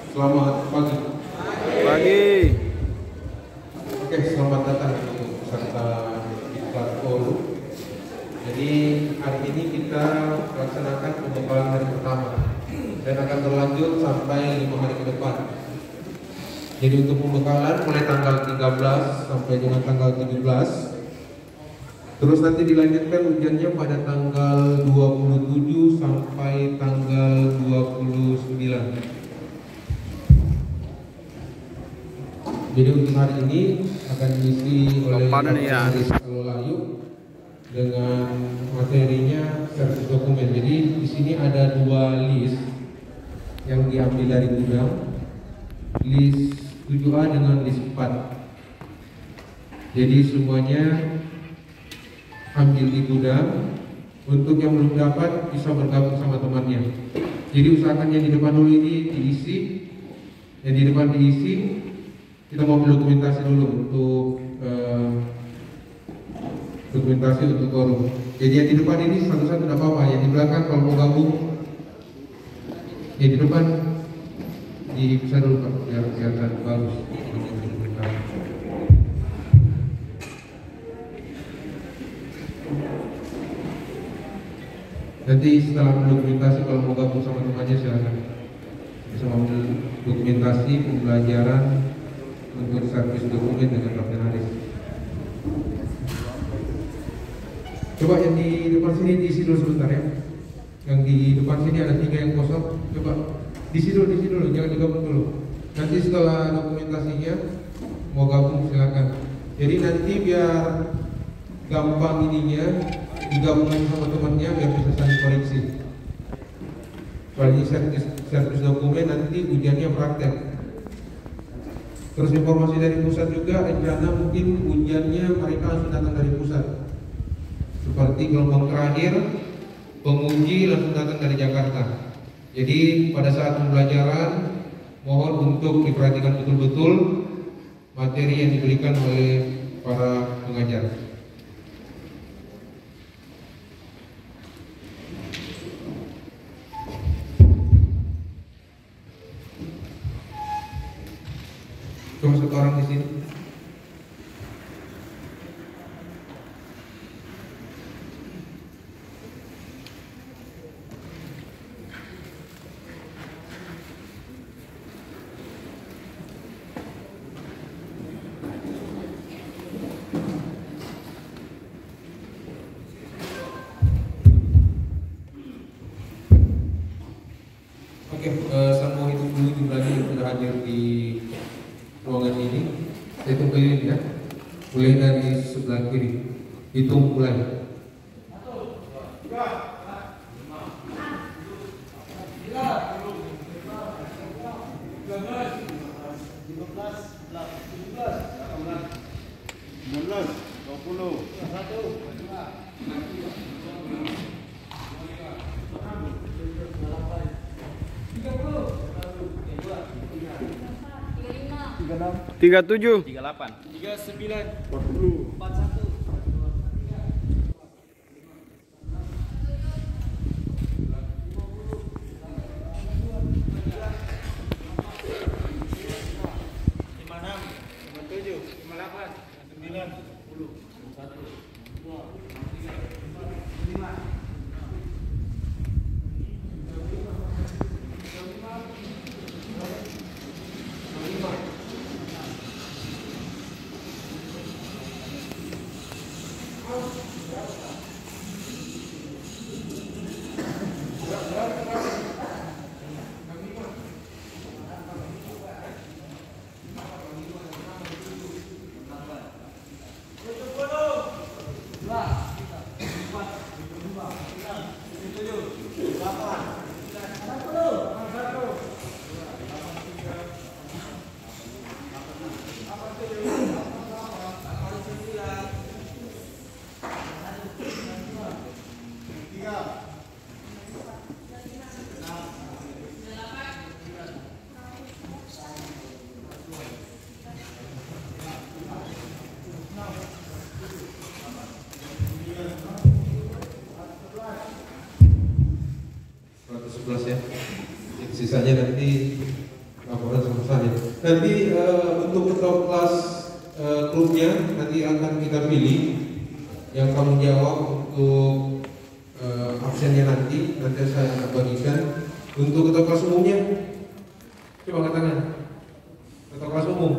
Selamat pagi. Pagi. Oke, selamat datang untuk peserta Diklat Forum. Jadi hari ini kita laksanakan pembekalan hari pertama dan akan berlanjut sampai 5 hari ke depan. Jadi untuk pembekalan mulai tanggal 13 sampai dengan tanggal 17. Terus nanti dilanjutkan ujiannya pada tanggal 27 sampai tanggal 29. Jadi untuk hari ini akan diisi oleh Haris Alolayu dengan materinya servis dokumen. Jadi di sini ada 2 list yang diambil dari gudang, list 7A dengan list 4. Jadi semuanya ambil di gudang. Untuk yang belum dapat bisa bergabung sama temannya. Jadi usahakan yang di depan dulu ini diisi, yang di depan diisi. Kita mau dokumentasi dulu untuk dokumentasi untuk forum. Jadi yang di depan ini satu-satu tidak apa-apa. Yang di belakang kalau mau gabung, yang di depan dipisah dulu Pak, biar kelihatan bagus. Nanti setelah dokumentasi kalau mau gabung sama temannya silakan. Bisa mengambil dokumentasi pembelajaran untuk servis dokumen dengan Dr. Haris. Coba yang di depan sini diisi dulu sebentar ya. Yang di depan sini ada 3 yang kosong. Coba diisi dulu, jangan digabung dulu. Nanti setelah dokumentasinya mau gabung silakan. Jadi nanti biar gampang ininya digabungkan sama temannya biar bisa saling koreksi. Soalnya servis dokumen nanti ujiannya praktek. Terus informasi dari pusat juga, rencana mungkin ujiannya mereka langsung datang dari pusat. Seperti gelombang terakhir, penguji langsung datang dari Jakarta. Jadi pada saat pembelajaran, mohon untuk diperhatikan betul-betul materi yang diberikan oleh para pengajar. Cuma 1 orang di sini. Oke, saya mau hitung dulu jumlahnya yang sudah hadir di ruangan ini. Saya tungguin ya. Mulai dari sebelah kiri. Hitung mulai. 1, 2, 37 38 39 40 41 ya. Sisanya nanti laporan sama saya. Nanti untuk ketua kelas klubnya nanti akan kita pilih yang kamu jawab untuk absennya nanti saya akan bagikan. Untuk ketua kelas umumnya, coba angkat tangan. Ketua kelas umum.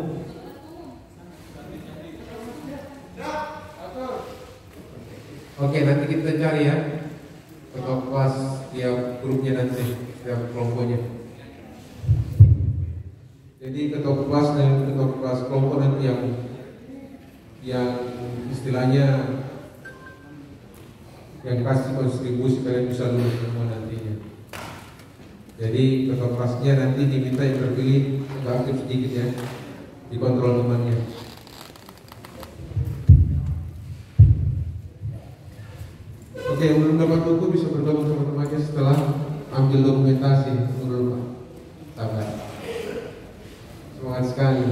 Oke, nanti kita cari ya ketua kelas tiap grupnya nanti, tiap kelompoknya. Jadi ketua kelas dan ketua kelas kelompok nanti yang istilahnya yang kasih kontribusi kalian bisa lulus semua nantinya. Jadi ketua kelasnya nanti diminta yang terpilih agak aktif sedikit ya, dikontrol temannya. Oke, yang belum dapat buku bisa bergabung sama temannya setelah ambil dokumentasi. Tunggu dulu Pak, sabar. Semangat sekali.